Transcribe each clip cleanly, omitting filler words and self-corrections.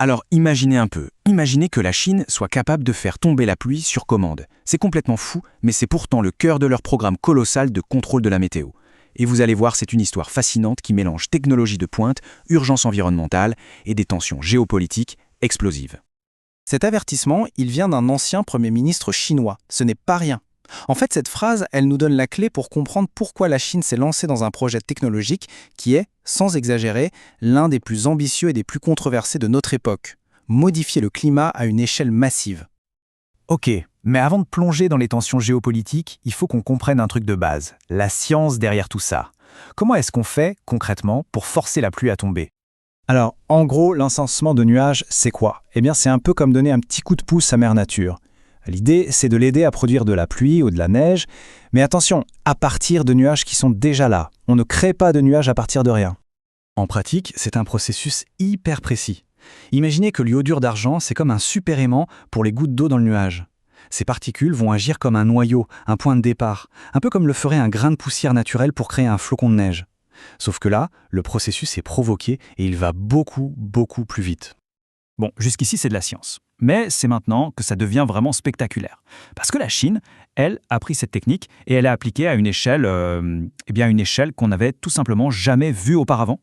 Alors imaginez un peu, imaginez que la Chine soit capable de faire tomber la pluie sur commande. C'est complètement fou, mais c'est pourtant le cœur de leur programme colossal de contrôle de la météo. Et vous allez voir, c'est une histoire fascinante qui mélange technologie de pointe, urgence environnementale et des tensions géopolitiques explosives. Cet avertissement, il vient d'un ancien Premier ministre chinois. Ce n'est pas rien. En fait, cette phrase, elle nous donne la clé pour comprendre pourquoi la Chine s'est lancée dans un projet technologique qui est, sans exagérer, l'un des plus ambitieux et des plus controversés de notre époque. Modifier le climat à une échelle massive. Ok, mais avant de plonger dans les tensions géopolitiques, il faut qu'on comprenne un truc de base, la science derrière tout ça. Comment est-ce qu'on fait, concrètement, pour forcer la pluie à tomber? Alors, en gros, l'encensement de nuages, c'est quoi? Eh bien, c'est un peu comme donner un petit coup de pouce à Mère Nature. L'idée, c'est de l'aider à produire de la pluie ou de la neige, mais attention, à partir de nuages qui sont déjà là. On ne crée pas de nuages à partir de rien. En pratique, c'est un processus hyper précis. Imaginez que l'iodure d'argent, c'est comme un super aimant pour les gouttes d'eau dans le nuage. Ces particules vont agir comme un noyau, un point de départ, un peu comme le ferait un grain de poussière naturel pour créer un flocon de neige. Sauf que là, le processus est provoqué et il va beaucoup plus vite. Bon, jusqu'ici c'est de la science. Mais c'est maintenant que ça devient vraiment spectaculaire. Parce que la Chine, elle, a pris cette technique et elle l'a appliquée à une échelle, une échelle qu'on n'avait tout simplement jamais vue auparavant.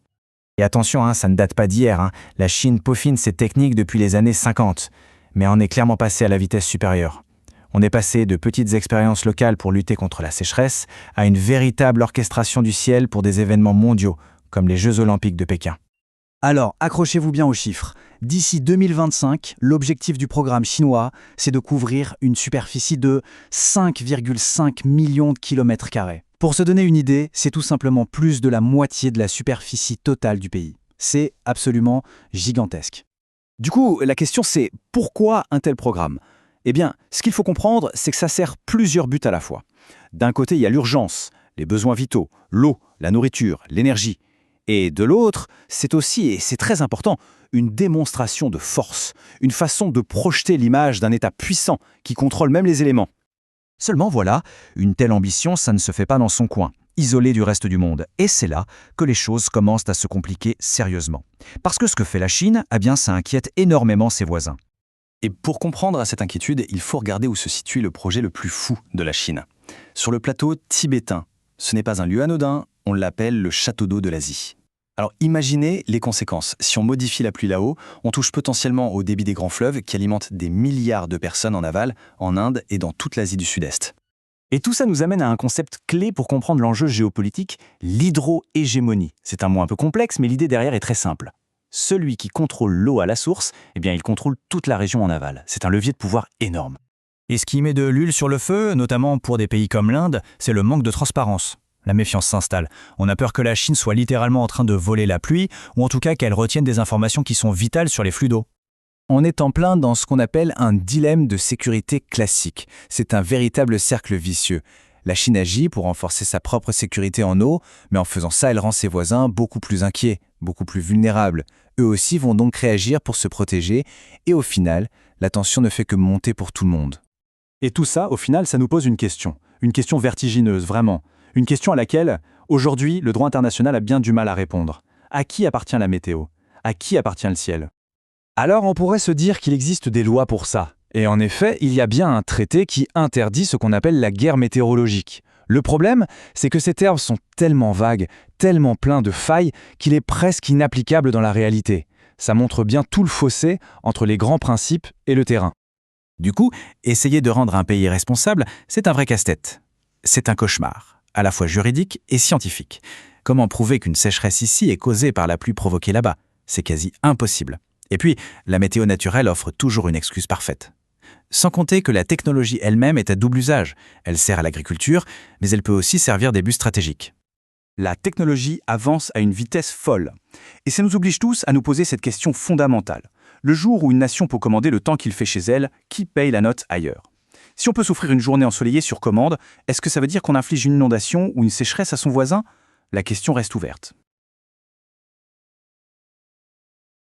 Et attention, ça ne date pas d'hier. La Chine peaufine ces techniques depuis les années 50. Mais on est clairement passé à la vitesse supérieure. On est passé de petites expériences locales pour lutter contre la sécheresse à une véritable orchestration du ciel pour des événements mondiaux, comme les Jeux Olympiques de Pékin. Alors, accrochez-vous bien aux chiffres. D'ici 2025, l'objectif du programme chinois, c'est de couvrir une superficie de 5,5 millions de kilomètres carrés. Pour se donner une idée, c'est tout simplement plus de la moitié de la superficie totale du pays. C'est absolument gigantesque. Du coup, la question c'est pourquoi un tel programme? Eh bien, ce qu'il faut comprendre, c'est que ça sert plusieurs buts à la fois. D'un côté, il y a l'urgence, les besoins vitaux, l'eau, la nourriture, l'énergie. Et de l'autre, c'est aussi, et c'est très important, une démonstration de force, une façon de projeter l'image d'un État puissant qui contrôle même les éléments. Seulement voilà, une telle ambition, ça ne se fait pas dans son coin, isolé du reste du monde. Et c'est là que les choses commencent à se compliquer sérieusement. Parce que ce que fait la Chine, ça inquiète énormément ses voisins. Et pour comprendre cette inquiétude, il faut regarder où se situe le projet le plus fou de la Chine. Sur le plateau tibétain. Ce n'est pas un lieu anodin, on l'appelle le château d'eau de l'Asie. Alors imaginez les conséquences. Si on modifie la pluie là-haut, on touche potentiellement au débit des grands fleuves qui alimentent des milliards de personnes en aval, en Inde et dans toute l'Asie du Sud-Est. Et tout ça nous amène à un concept clé pour comprendre l'enjeu géopolitique, l'hydrohégémonie. C'est un mot un peu complexe, mais l'idée derrière est très simple. Celui qui contrôle l'eau à la source, il contrôle toute la région en aval. C'est un levier de pouvoir énorme. Et ce qui met de l'huile sur le feu, notamment pour des pays comme l'Inde, c'est le manque de transparence. La méfiance s'installe. On a peur que la Chine soit littéralement en train de voler la pluie, ou en tout cas qu'elle retienne des informations qui sont vitales sur les flux d'eau. On est en plein dans ce qu'on appelle un dilemme de sécurité classique. C'est un véritable cercle vicieux. La Chine agit pour renforcer sa propre sécurité en eau, mais en faisant ça, elle rend ses voisins beaucoup plus inquiets, beaucoup plus vulnérables. Eux aussi vont donc réagir pour se protéger, et au final, la tension ne fait que monter pour tout le monde. Et tout ça, au final, ça nous pose une question vertigineuse, vraiment. Une question à laquelle, aujourd'hui, le droit international a bien du mal à répondre. À qui appartient la météo? À qui appartient le ciel? Alors, on pourrait se dire qu'il existe des lois pour ça. Et en effet, il y a bien un traité qui interdit ce qu'on appelle la guerre météorologique. Le problème, c'est que ces termes sont tellement vagues, tellement pleins de failles, qu'il est presque inapplicable dans la réalité. Ça montre bien tout le fossé entre les grands principes et le terrain. Du coup, essayer de rendre un pays responsable, c'est un vrai casse-tête. C'est un cauchemar, à la fois juridique et scientifique. Comment prouver qu'une sécheresse ici est causée par la pluie provoquée là-bas? C'est quasi impossible. Et puis, la météo naturelle offre toujours une excuse parfaite. Sans compter que la technologie elle-même est à double usage. Elle sert à l'agriculture, mais elle peut aussi servir des buts stratégiques. La technologie avance à une vitesse folle. Et ça nous oblige tous à nous poser cette question fondamentale. Le jour où une nation peut commander le temps qu'il fait chez elle, qui paye la note ailleurs? Si on peut s'offrir une journée ensoleillée sur commande, est-ce que ça veut dire qu'on inflige une inondation ou une sécheresse à son voisin? La question reste ouverte.